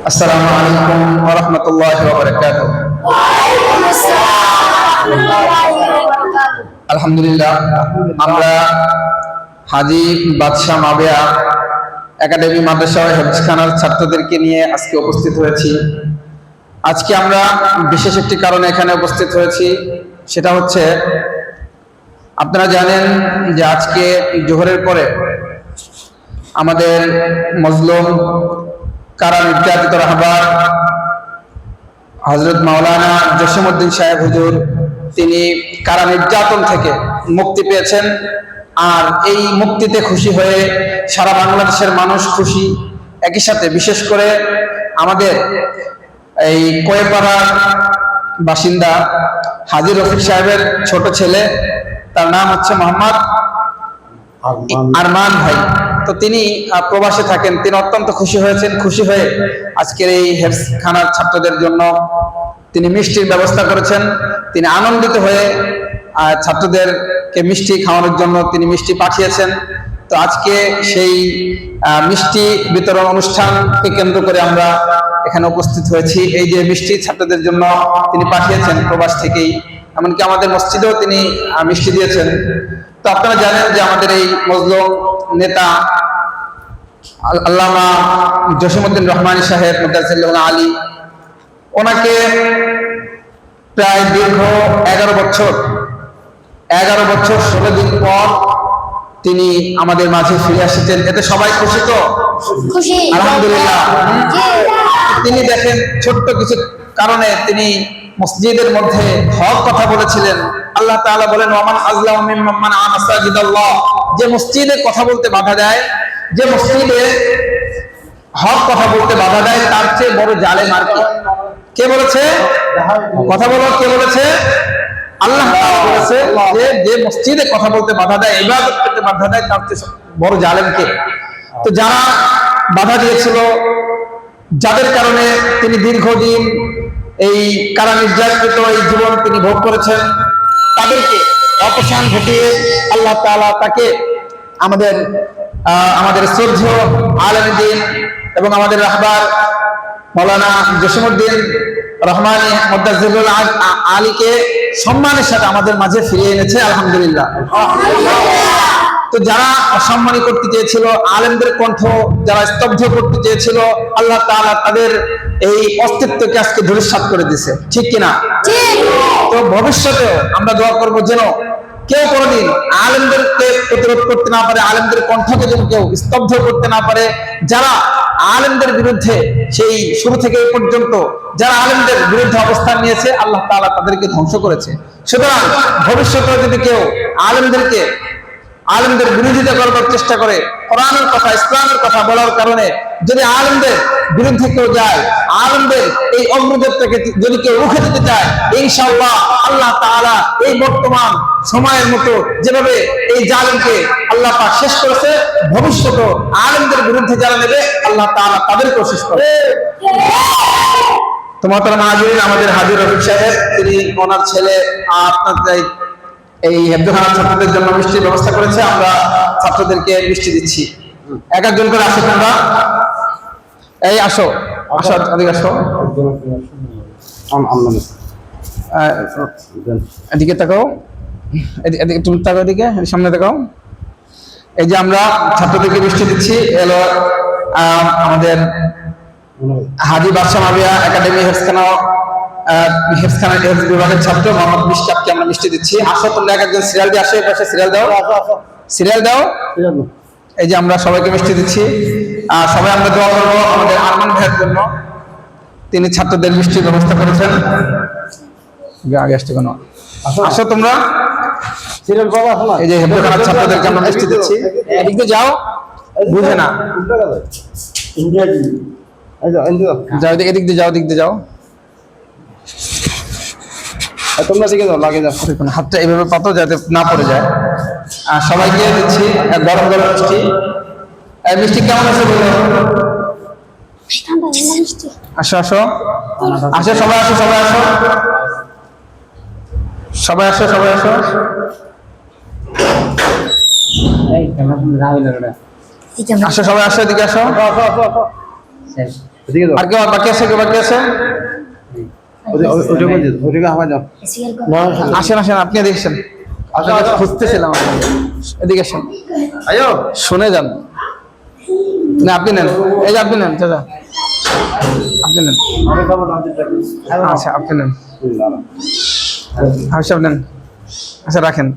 আসসালামু আলাইকুম ওয়া রাহমাতুল্লাহি ওয়া বারাকাতুহু। আলহামদুলিল্লাহ, আমরা হাজী বাদশাহ মাবিয়া একাডেমি মাদ্রাসা হেফজখানার ছাত্রদেরকে নিয়ে আজকে উপস্থিত হয়েছি। আজকে আমরা বিশেষ একটি কারণে এখানে উপস্থিত হয়েছি, সেটা হচ্ছে আপনারা জানেন যে আজকে জোহরের পরে আমাদের মজলুম কারা নির্যাতিত রাহবার হযরত মাওলানা জসিমউদ্দিন সাহেব হুজুর তিনি কারা নির্যাতন থেকে মুক্তি পেয়েছেন। আর এই মুক্তিতে খুশি হয়ে সারা বাংলাদেশের মানুষ খুশি। একই সাথে বিশেষ করে আমাদের এই কোয়েপাড়ার বাসিন্দা হাজী রফিক সাহেবের ছোট ছেলে, তার নাম হচ্ছে মোহাম্মদ আরমান ভাই। তো তিনি প্রবাসে থাকেন, তিনি অত্যন্ত খুশি হয়েছেন। খুশি হয়ে আজকের এই হেফজখানার ছাত্রদের জন্য তিনি মিষ্টির ব্যবস্থা করেছেন। তিনি আনন্দিত হয়ে ছাত্রদেরকে মিষ্টি খাওয়ানোর জন্য তিনি মিষ্টি পাঠিয়েছেন। তো আজকে সেই মিষ্টি বিতরণ অনুষ্ঠানকে কেন্দ্র করে আমরা এখানে উপস্থিত হয়েছি। এই যে মিষ্টি ছাত্রদের জন্য তিনি পাঠিয়েছেন প্রবাস থেকেই, এমনকি আমাদের মসজিদেও তিনি মিষ্টি দিয়েছেন। তো আপনারা জানেন যে আমাদের এই মজলুম নেতা আল্লামা জসিমউদ্দিন রহমানী সাহেব মুদাজ্জিলুল আলী, ওনাকে প্রায় দীর্ঘ 11 বছর 16 দিন পর তিনি আমাদের মাঝে ফিরে এসেছেন। এতে সবাই খুশি তো? আলহামদুলিল্লাহ। তিনি দেখেন ছোট্ট কিছু কারণে তিনি মসজিদের মধ্যে হক কথা বলেছিলেন। আল্লাহ তাআলা বলেন, ওয়ামান আযলামু মিম্মান মানাআ মাসাজিদাল্লাহ, যে মসজিদে কথা বলতে বাধা দেয়, যে মসজিদে হক কথা বলতে বাধা দেয়, তার চেয়ে বড় জালেম আর কি? কে বলেছে? কথা বলো, কে বলেছে? আল্লাহ তাআলা বলেছে যে মসজিদে কথা বলতে বাধা দেয়, ইবাদত করতে বাধা দেয়, তার চেয়ে বড় জালেম কে? তো যারা বাধা দিয়েছিল, যাদের কারণে তিনি দীর্ঘদিন এই কারা নির্যাতিত এই জীবন তিনি ভোগ করেছেন, তাদেরকে অপসান ঘটিয়ে আল্লাহ তাআলা তাকে আমাদের শ্রদ্ধেয় আলেম দ্বীন এবং আমাদের রাহবার মাওলানা জসিমউদ্দিন রহমানী মুদাজ্জিলুল আলীকে সম্মানের সাথে আমাদের মাঝে ফিরিয়ে এনেছে। আলহামদুলিল্লাহ। তো যারা অসম্মানী করতে চেয়েছিল, আলেমদের কণ্ঠ যারা স্তব্ধ করতে চেয়েছিল, আল্লাহ তাআলা তাদের এই অস্তিত্বকে আজকে ধূলিসাৎ করে দিয়েছে। ঠিক কিনা? তো ভবিষ্যতে আমরা দোয়া করবো যেন কেউ কোনোদিন আলেমদেরকে প্রতিরোধ করতে না পারে, আলেমদের কণ্ঠকে যেন কেউ স্তব্ধ করতে না পারে। যারা আলেমদের বিরুদ্ধে সেই শুরু থেকে এই পর্যন্ত যারা আলেমদের বিরুদ্ধে অবস্থান নিয়েছে, আল্লাহ তাআলা তাদেরকে ধ্বংস করেছে। সুতরাং ভবিষ্যতে যদি কেউ আলেমদের বিরোধিতা করবার চেষ্টা করে, কোরআনের কথা ইসলামের কথা বলার কারণে যদি আলেমদের বিরুদ্ধে কেউ যায়, আলেমদের এই অগ্রযাত্রাকে যদি কেউ রুখে দিতে চায়, ইনশাআল্লাহ আল্লাহ তাআলা এই বর্তমান সময়ের মতো যেভাবে এই জালেমকে আল্লাহ পাক শেষ করেছে, ভবিষ্যতে আলেমদের বিরুদ্ধে যারা নেবে, আল্লাহ তাআলা তাদেরকেও শেষ করবে। তোমাদের মাঝির আমাদের হাজী রফিক সাহেব, তিনি ওনার ছেলে আপনার এই হেফজখানার ছাত্রদের জন্য মিষ্টির ব্যবস্থা করেছে। আমরা ছাত্রদেরকে মিষ্টি দিচ্ছি। এক একজন করে আসো, তোমরা এই আসো, এদিকে আসো, এদিকে তাকাও, এদিকে তুমি তাকাও, এদিকে সামনে তাকাও। এই যে আমরা ছাত্রদেরকে মিষ্টি দিচ্ছি, এলো আমাদের হাজী বাদশাহ মাবিয়া একাডেমি হেফজখানা বিভাগের ছাত্র মোহাম্মদ মিশকাতকে আমরা মিষ্টি দিচ্ছি। আসো তোমরা এক একজন সিরিয়াল দিয়ে আসো, এই পাশে সিরিয়াল দাও, সিরিয়াল দাও। এই যে আমরা সবাইকে মিষ্টি দিচ্ছি। সবাই আমরা দোয়া করবো আমাদের আরমান ভাইয়ের জন্য, তিনি ছাত্রদের মিষ্টির ব্যবস্থা করেছেন। আগে আসতে কেন? আসো তোমরা, এই যে হেফজখানার ছাত্রদেরকে আমরা মিষ্টি দিচ্ছি। এদিক দিয়ে যাও, বুঝে না, যাও এদিক দিয়ে যাও, দিক দিয়ে যাও, তোমরা দিকে যাও, লাগে যাও, হাতটা এইভাবে পাতো যাতে না পড়ে যায়। আর সবাইকে দিচ্ছি গরম গরম মিষ্টি। মিষ্টি কেমন আছে বলো? আসো আসো আসো, সবাই আসো, সবাই আসো, সবাই আসো, সবাই আসো। আসো সবাই আসো, এদিকে আসো। আর কেউ বাকি আছে, কেউ বাকি আছে? আসেন আসেন, আপনি দেখছেন, খুঁজতেছিলাম, এদিকে আসেন, শুনে যান। না আপনি নেন, এই যে আপনি নেন চাচা, আপনি নেন। আচ্ছা আপনি নেন, নেন। আচ্ছা রাখেন।